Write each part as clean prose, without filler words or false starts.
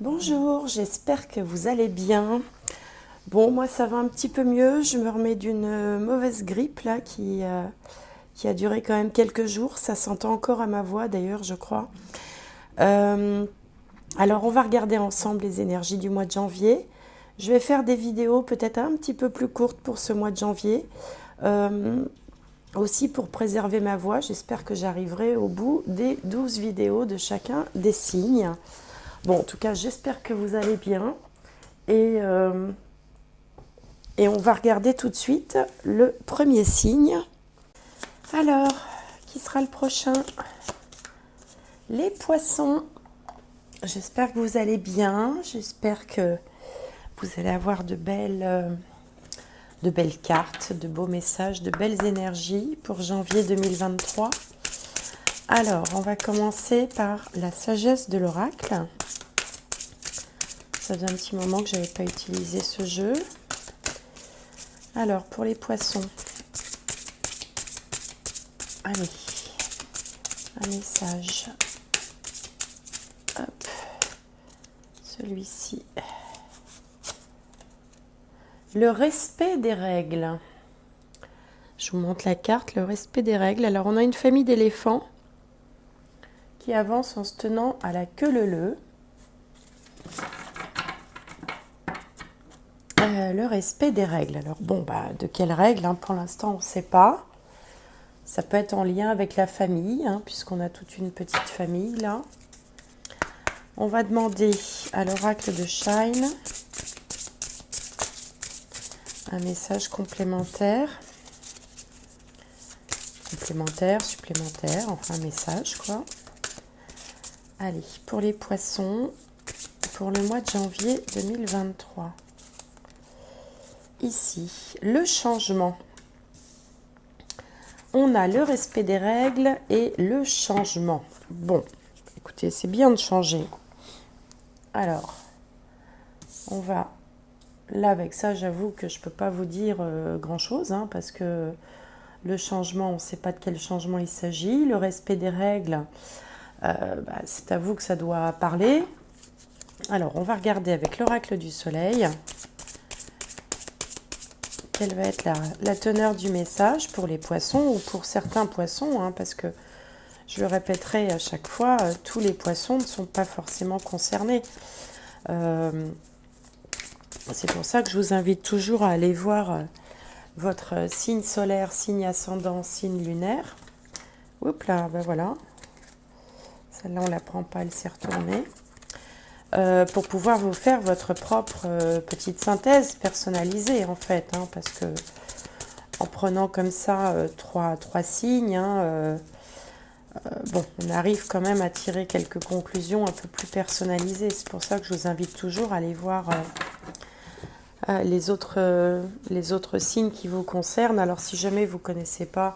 Bonjour, j'espère que vous allez bien. Bon, moi ça va un petit peu mieux. Je me remets d'une mauvaise grippe là qui a duré quand même quelques jours. Ça s'entend encore à ma voix d'ailleurs, je crois. Euh, alors on va regarder ensemble les énergies du mois de janvier. Je vais faire des vidéos peut-être un petit peu plus courtes pour ce mois de janvier. Euh, Aussi pour préserver ma voix, j'espère que j'arriverai au bout des 12 vidéos de chacun des signes. Bon, en tout cas, j'espère que vous allez bien. Et, euh, et on va regarder tout de suite le premier signe. Alors, qui sera le prochain? Les poissons. J'espère que vous allez bien. J'espère que vous allez avoir de belles cartes, de beaux messages, de belles énergies pour janvier 2023. Alors, on va commencer par la sagesse de l'oracle. Ça faisait un petit moment que je n'avais pas utilisé ce jeu. Alors, pour les poissons, allez, un message. Hop, celui-ci. Le respect des règles. Je vous montre la carte, le respect des règles. Alors, on a une famille d'éléphants qui avance en se tenant à la queue leu-leu. Le respect des règles. Alors, bon, de quelles règles pour l'instant, on ne sait pas. Ça peut être en lien avec la famille, puisqu'on a toute une petite famille, là. On va demander à l'oracle de Shine un message complémentaire. Supplémentaire, enfin un message, quoi. Allez, pour les poissons, pour le mois de janvier 2023. Ici, le changement. On a le respect des règles et le changement. Bon, écoutez, c'est bien de changer. Alors, on va... Là, avec ça, j'avoue que je ne peux pas vous dire grand-chose, parce que le changement, on ne sait pas de quel changement il s'agit. Le respect des règles, c'est à vous que ça doit parler. Alors, on va regarder avec l'oracle du soleil. Quelle va être la teneur du message pour les poissons ou pour certains poissons, parce que je le répéterai à chaque fois, tous les poissons ne sont pas forcément concernés. C'est pour ça que je vous invite toujours à aller voir votre signe solaire, signe ascendant, signe lunaire. Oups là, ben voilà. Celle-là, on ne la prend pas, elle s'est retournée. Pour pouvoir vous faire votre propre petite synthèse personnalisée, en fait. Parce que en prenant comme ça trois signes, bon, on arrive quand même à tirer quelques conclusions un peu plus personnalisées. C'est pour ça que je vous invite toujours à aller voir les autres signes qui vous concernent. Alors, si jamais vous ne connaissez pas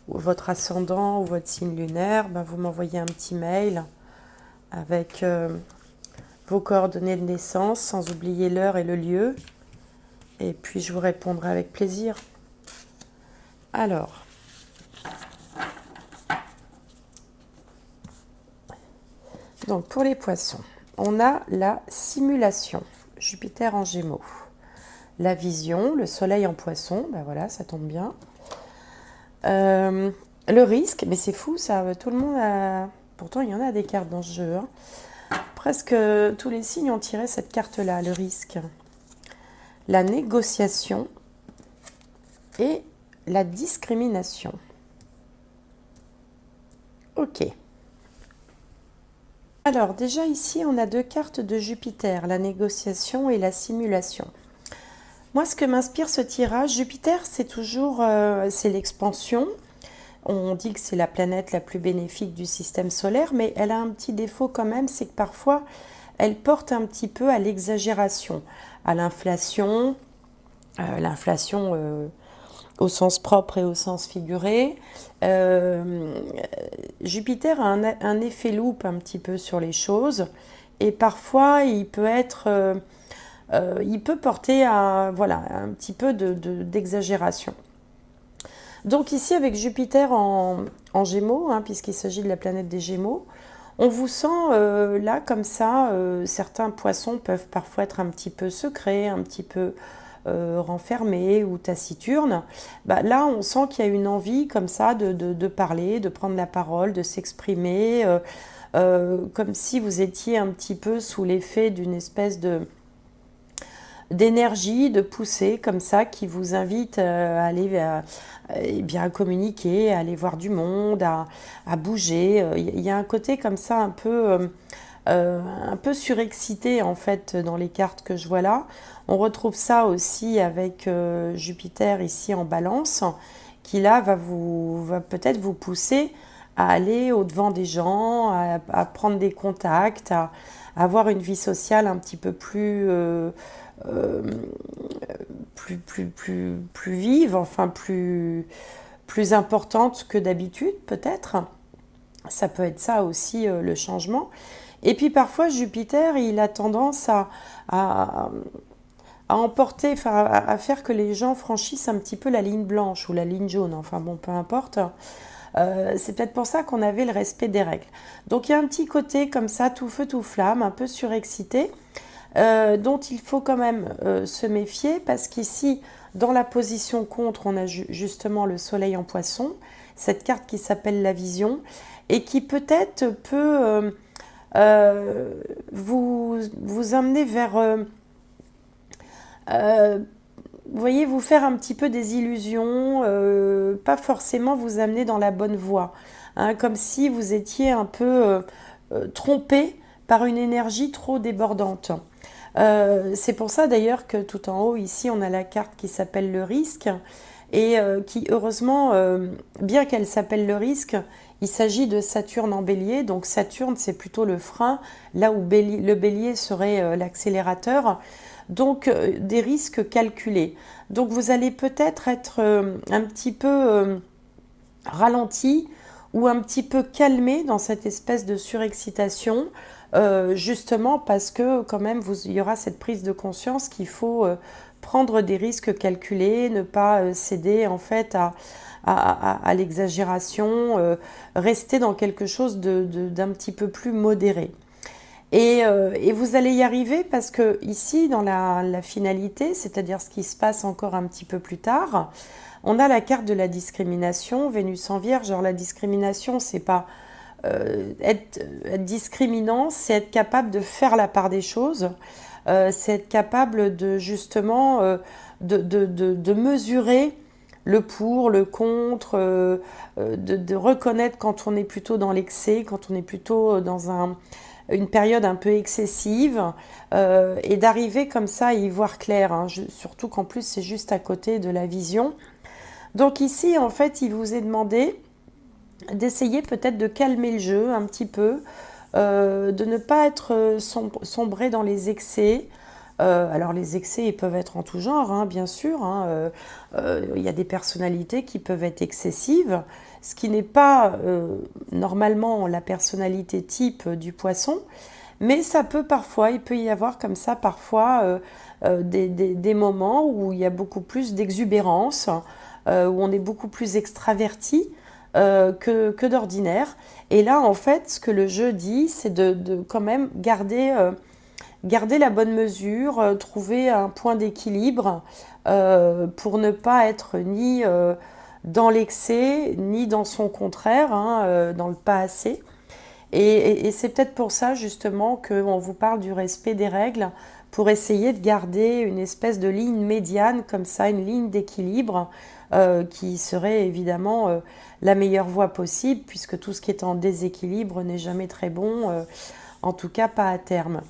votre ascendant ou votre signe lunaire, vous m'envoyez un petit mail avec vos coordonnées de naissance, sans oublier l'heure et le lieu. Et puis, je vous répondrai avec plaisir. Alors, donc pour les poissons, on a la simulation, Jupiter en Gémeaux. La vision, le soleil en poisson, voilà, ça tombe bien. Le risque, mais c'est fou ça, tout le monde a... Pourtant, il y en a des cartes dans ce jeu. Presque tous les signes ont tiré cette carte-là, le risque. La négociation et la discrimination. Ok. Alors, déjà ici, on a deux cartes de Jupiter, la négociation et la simulation. Moi, ce que m'inspire ce tirage, Jupiter, c'est toujours c'est l'expansion. On dit que c'est la planète la plus bénéfique du système solaire, mais elle a un petit défaut quand même, c'est que parfois, elle porte un petit peu à l'exagération, à l'inflation, au sens propre et au sens figuré. Jupiter a un effet loupe un petit peu sur les choses, et parfois, il peut être... il peut porter à un petit peu d'exagération. Donc ici, avec Jupiter en Gémeaux, puisqu'il s'agit de la planète des Gémeaux, On vous sent là comme ça, certains poissons peuvent parfois être un petit peu secrets, un petit peu renfermés ou taciturnes. Bah, là, on sent qu'il y a une envie comme ça de parler, de prendre la parole, de s'exprimer, comme si vous étiez un petit peu sous l'effet d'une espèce d'énergie, de poussée comme ça qui vous invite à aller eh bien, à communiquer, à aller voir du monde, à bouger. Il y a un côté comme ça un peu surexcité en fait dans les cartes que je vois là. On retrouve ça aussi avec Jupiter ici en Balance, qui là va peut-être vous pousser à aller au-devant des gens, à prendre des contacts, à avoir une vie sociale un petit peu euh, plus vive, enfin plus importante que d'habitude peut-être. Ça peut être ça aussi le changement. Et puis parfois Jupiter, il a tendance à, à emporter, enfin à faire que les gens franchissent un petit peu la ligne blanche ou la ligne jaune, enfin bon, peu importe. C'est peut-être pour ça qu'on avait le respect des règles. Donc il y a un petit côté comme ça, tout feu, tout flamme, un peu surexcité, dont il faut quand même se méfier parce qu'ici, dans la position contre, on a justement le soleil en poisson, cette carte qui s'appelle la vision et qui peut-être peut vous amener vers, vous voyez, vous faire un petit peu des illusions, pas forcément vous amener dans la bonne voie, hein, comme si vous étiez un peu trompé par une énergie trop débordante. C'est pour ça d'ailleurs que tout en haut ici on a la carte qui s'appelle le risque et qui heureusement, bien qu'elle s'appelle le risque, il s'agit de Saturne en bélier, donc Saturne c'est plutôt le frein, là où le bélier serait l'accélérateur, donc des risques calculés. Donc vous allez peut-être être, un petit peu ralenti ou un petit peu calmé dans cette espèce de surexcitation, justement parce que quand même il y aura cette prise de conscience qu'il faut prendre des risques calculés, ne pas céder en fait à l'exagération, rester dans quelque chose d'un petit peu plus modéré. Et vous allez y arriver parce que ici, dans la finalité, c'est-à-dire ce qui se passe encore un petit peu plus tard, on a la carte de la discrimination, Vénus en Vierge. Alors la discrimination, c'est pas être discriminant, c'est être capable de faire la part des choses, c'est être capable de justement de mesurer le pour, le contre, de reconnaître quand on est plutôt dans l'excès, quand on est plutôt dans une période un peu excessive, et d'arriver comme ça à y voir clair, hein, surtout qu'en plus c'est juste à côté de la vision. Donc ici, en fait, il vous est demandé d'essayer peut-être de calmer le jeu un petit peu, de ne pas être sombré dans les excès. Alors les excès ils peuvent être en tout genre, hein, bien sûr. Hein, il y a des personnalités qui peuvent être excessives, ce qui n'est pas normalement la personnalité type du poisson, mais ça peut parfois, il peut y avoir comme ça parfois des moments où il y a beaucoup plus d'exubérance, où on est beaucoup plus extraverti que d'ordinaire. Et là, en fait, ce que le jeu dit, c'est de quand même garder la bonne mesure, trouver un point d'équilibre pour ne pas être ni dans l'excès, ni dans son contraire, hein, dans le pas assez. Et c'est peut-être pour ça justement qu'on vous parle du respect des règles, pour essayer de garder une espèce de ligne médiane, comme ça, une ligne d'équilibre, qui serait évidemment la meilleure voie possible, puisque tout ce qui est en déséquilibre n'est jamais très bon, en tout cas pas à terme.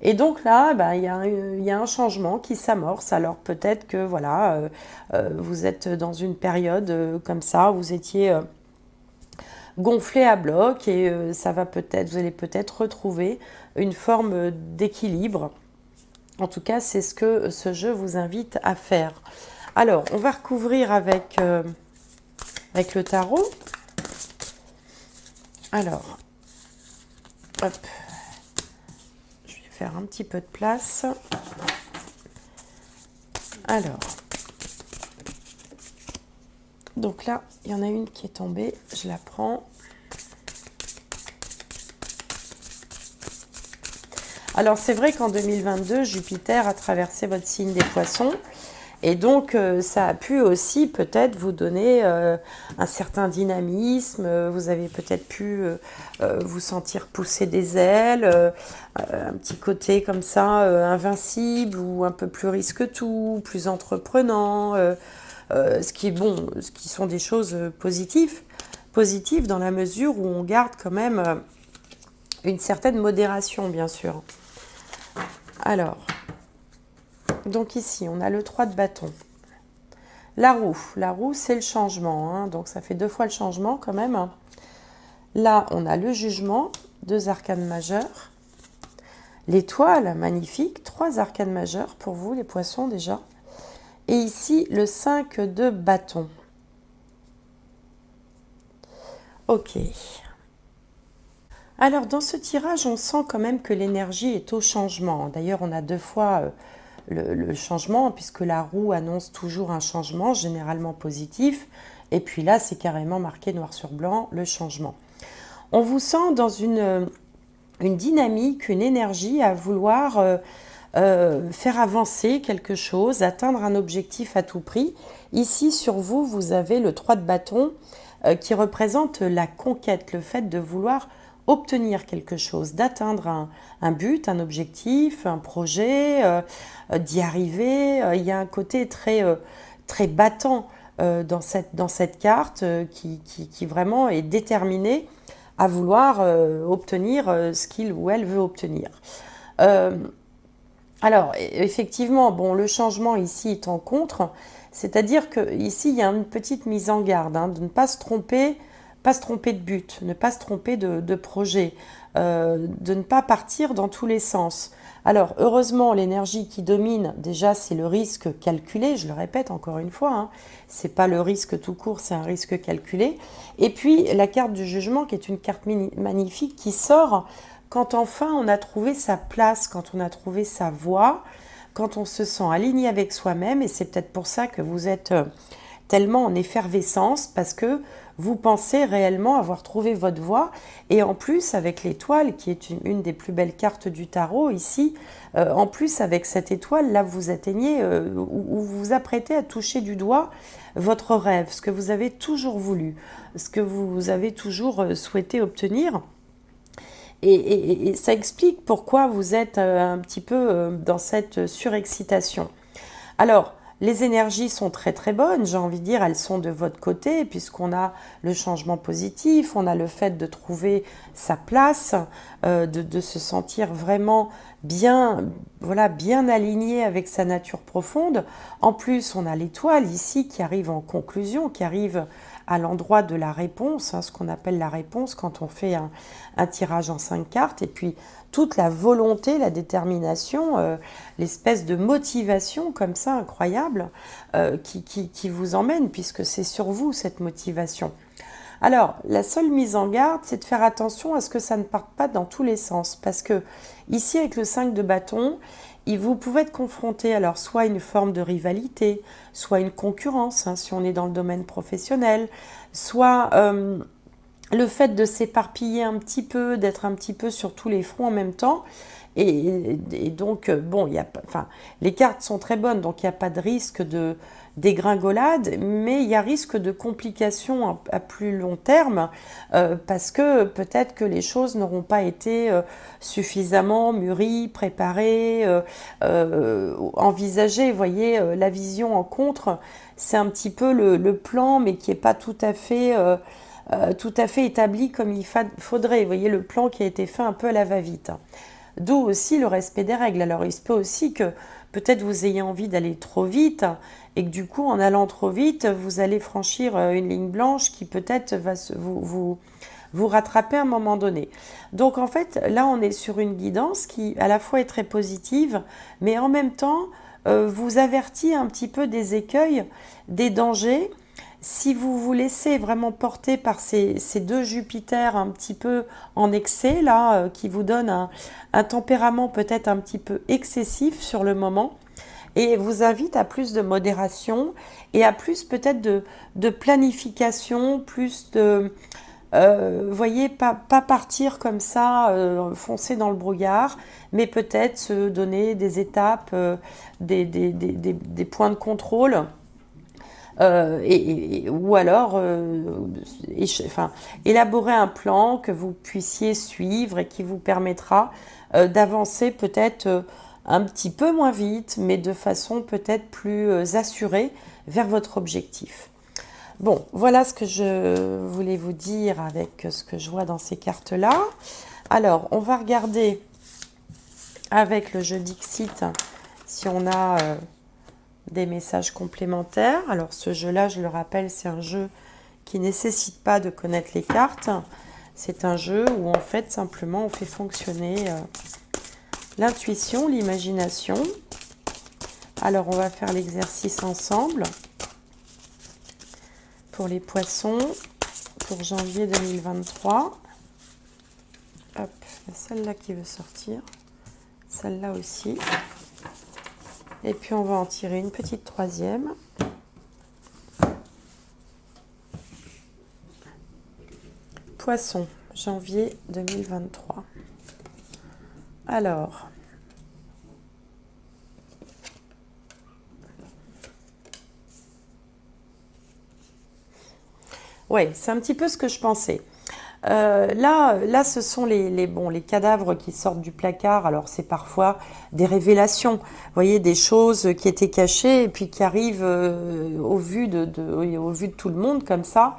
Et donc là, bah, il y a un changement qui s'amorce. Alors peut-être que voilà, vous êtes dans une période comme ça, vous étiez gonflé à bloc et vous allez peut-être retrouver une forme d'équilibre. En tout cas, c'est ce que ce jeu vous invite à faire. Alors, on va recouvrir avec le tarot. Alors, hop, je vais faire un petit peu de place. Alors, donc là, il y en a une qui est tombée, je la prends. Alors c'est vrai qu'en 2022, Jupiter a traversé votre signe des Poissons. Et donc, ça a pu aussi peut-être vous donner un certain dynamisme. Vous avez peut-être pu vous sentir pousser des ailes, un petit côté comme ça, invincible ou un peu plus risque-tout, plus entreprenant. Ce qui est bon, ce qui sont des choses positives dans la mesure où on garde quand même une certaine modération, bien sûr. Alors, donc ici, on a le 3 de bâton. La roue c'est le changement, hein, donc ça fait 2 fois le changement quand même. Là, on a le jugement, 2 arcanes majeures. L'étoile, magnifique, 3 arcanes majeures pour vous, les poissons déjà. Et ici, le 5 de bâton. Ok. Alors, dans ce tirage, on sent quand même que l'énergie est au changement. D'ailleurs, on a 2 fois le changement, puisque la roue annonce toujours un changement, généralement positif. Et puis là, c'est carrément marqué noir sur blanc, le changement. On vous sent dans une dynamique, une énergie à vouloir faire avancer quelque chose, atteindre un objectif à tout prix. Ici, sur vous, vous avez le 3 de bâton qui représente la conquête, le fait de vouloir obtenir quelque chose, d'atteindre un but, un objectif, un projet, d'y arriver. Il y a un côté très battant dans cette carte qui vraiment est déterminé à vouloir obtenir ce qu'il ou elle veut obtenir. Alors, effectivement, bon, le changement ici est en contre, c'est-à-dire qu'ici, il y a une petite mise en garde, hein, de ne pas se tromper de but, ne pas se tromper de projet, de ne pas partir dans tous les sens. Alors, heureusement, l'énergie qui domine, déjà, c'est le risque calculé, je le répète encore une fois, hein, c'est pas le risque tout court, c'est un risque calculé. Et puis, la carte du jugement, qui est une carte magnifique, qui sort quand enfin on a trouvé sa place, quand on a trouvé sa voie, quand on se sent aligné avec soi-même, et c'est peut-être pour ça que vous êtes tellement en effervescence, parce que vous pensez réellement avoir trouvé votre voie, et en plus avec l'étoile, qui est une des plus belles cartes du tarot ici, en plus avec cette étoile, là vous atteignez, ou vous vous apprêtez à toucher du doigt votre rêve, ce que vous avez toujours voulu, ce que vous avez toujours souhaité obtenir. Et ça explique pourquoi vous êtes un petit peu dans cette surexcitation. Alors, les énergies sont très très bonnes, j'ai envie de dire, elles sont de votre côté, puisqu'on a le changement positif, on a le fait de trouver sa place, de se sentir vraiment bien, voilà, bien aligné avec sa nature profonde. En plus, on a l'étoile ici qui arrive en conclusion, qui arrive à l'endroit de la réponse, hein, ce qu'on appelle la réponse quand on fait un tirage en 5 cartes, et puis toute la volonté, la détermination, l'espèce de motivation comme ça incroyable qui vous emmène, puisque c'est sur vous cette motivation. Alors, la seule mise en garde, c'est de faire attention à ce que ça ne parte pas dans tous les sens, parce que ici, avec le 5 de bâton, vous pouvez être confronté alors soit à une forme de rivalité, soit à une concurrence, hein, si on est dans le domaine professionnel, soit le fait de s'éparpiller un petit peu, d'être un petit peu sur tous les fronts en même temps. Et donc, bon, les cartes sont très bonnes, donc il n'y a pas de risque de dégringolade, mais il y a risque de complications à plus long terme, parce que peut-être que les choses n'auront pas été suffisamment mûries, préparées, envisagées. Vous voyez, la vision en contre, c'est un petit peu le plan, mais qui n'est pas tout à fait établi comme il faudrait. Vous voyez, le plan qui a été fait un peu à la va-vite. D'où aussi le respect des règles. Alors, il se peut aussi que peut-être vous ayez envie d'aller trop vite et que du coup, en allant trop vite, vous allez franchir une ligne blanche qui peut-être va vous rattraper à un moment donné. Donc, en fait, là, on est sur une guidance qui, à la fois, est très positive, mais en même temps, vous avertit un petit peu des écueils, des dangers. Si vous vous laissez vraiment porter par ces 2 Jupiters un petit peu en excès, là, qui vous donnent un tempérament peut-être un petit peu excessif sur le moment, et vous invite à plus de modération et à plus peut-être de planification, plus voyez, pas partir comme ça, foncer dans le brouillard, mais peut-être se donner des étapes, des points de contrôle. Ou alors enfin, élaborer un plan que vous puissiez suivre et qui vous permettra d'avancer peut-être un petit peu moins vite, mais de façon peut-être plus assurée vers votre objectif. Bon, voilà ce que je voulais vous dire avec ce que je vois dans ces cartes-là. Alors, on va regarder avec le jeu Dixit si on a des messages complémentaires. Alors, ce jeu-là, je le rappelle, c'est un jeu qui ne nécessite pas de connaître les cartes. C'est un jeu où, en fait, simplement, on fait fonctionner l'intuition, l'imagination. Alors, on va faire l'exercice ensemble. Pour les poissons, pour janvier 2023. Hop, il y a celle-là qui veut sortir. Celle-là aussi. Et puis, on va en tirer une petite troisième. Poisson, janvier 2023. Alors, ouais, c'est un petit peu ce que je pensais. Là, ce sont les cadavres qui sortent du placard. Alors, c'est parfois des révélations. Vous voyez, des choses qui étaient cachées et puis qui arrivent au vu de tout le monde comme ça.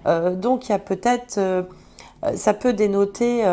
Donc, il y a peut-être... ça peut dénoter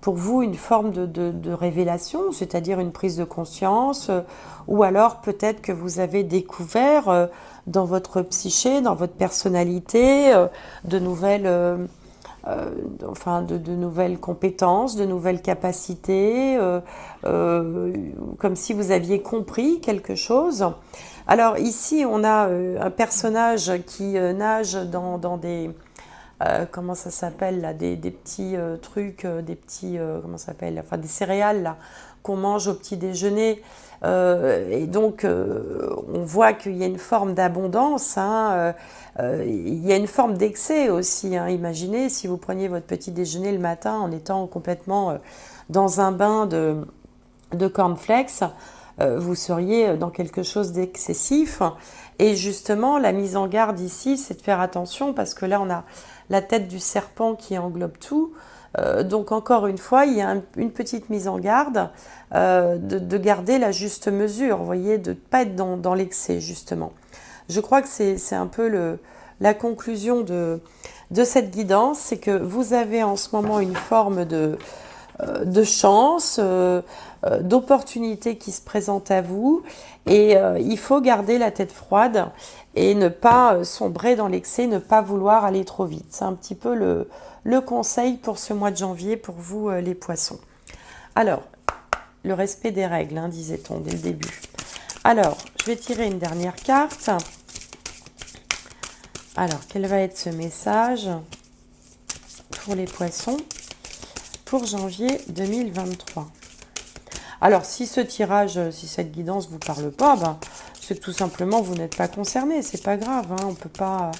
pour vous une forme de révélation, c'est-à-dire une prise de conscience, ou alors peut-être que vous avez découvert dans votre psyché, dans votre personnalité, de nouvelles, de nouvelles compétences, de nouvelles capacités, comme si vous aviez compris quelque chose. Alors ici, on a un personnage qui nage dans des... comment ça s'appelle là, des petits trucs, des petits, comment ça s'appelle, enfin des céréales là, qu'on mange au petit déjeuner. Et donc, on voit qu'il y a une forme d'abondance, hein, il y a une forme d'excès aussi. Hein. Imaginez si vous preniez votre petit déjeuner le matin en étant complètement dans un bain de cornflakes, vous seriez dans quelque chose d'excessif. Et justement, la mise en garde ici, c'est de faire attention parce que là, on a la tête du serpent qui englobe tout. Donc encore une fois, il y a une petite mise en garde de garder la juste mesure, vous voyez, de ne pas être dans l'excès justement. Je crois que c'est un peu la conclusion de cette guidance, c'est que vous avez en ce moment une forme de chance, d'opportunités qui se présentent à vous et il faut garder la tête froide et ne pas sombrer dans l'excès, ne pas vouloir aller trop vite. C'est un petit peu le conseil pour ce mois de janvier pour vous les poissons. Alors, le respect des règles, hein, disait-on dès le début. Alors, je vais tirer une dernière carte. Alors, quel va être ce message pour les poissons pour janvier 2023? Alors, si ce tirage, si cette guidance ne vous parle pas, ben, c'est que tout simplement, vous n'êtes pas concerné. C'est pas grave, hein, on ne peut pas...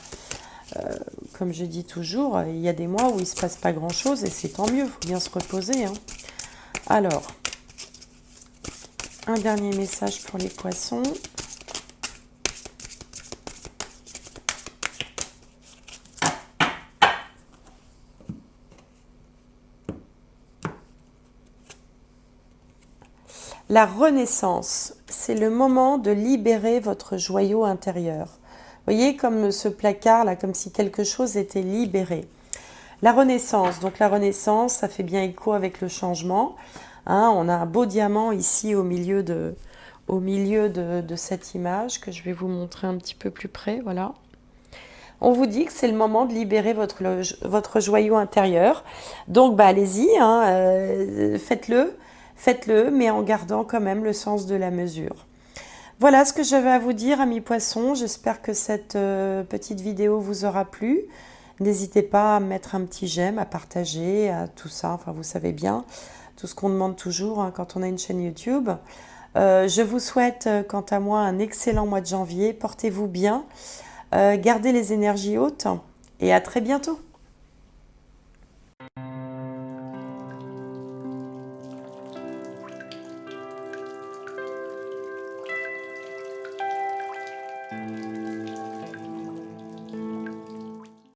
comme je dis toujours, il y a des mois où il ne se passe pas grand-chose et c'est tant mieux, il faut bien se reposer. Hein. Alors, un dernier message pour les poissons. La renaissance, c'est le moment de libérer votre joyau intérieur. Vous voyez, comme ce placard, là, comme si quelque chose était libéré. La renaissance, donc la renaissance, ça fait bien écho avec le changement. Hein, on a un beau diamant ici au milieu de cette image que je vais vous montrer un petit peu plus près. Voilà. On vous dit que c'est le moment de libérer votre joyau intérieur. Donc, bah, allez-y, hein, faites-le, mais en gardant quand même le sens de la mesure. Voilà ce que j'avais à vous dire, amis poissons. J'espère que cette petite vidéo vous aura plu. N'hésitez pas à mettre un petit j'aime, à partager, à tout ça. Enfin, vous savez bien, tout ce qu'on demande toujours hein, quand on a une chaîne YouTube. Je vous souhaite, quant à moi, un excellent mois de janvier. Portez-vous bien, gardez les énergies hautes et à très bientôt.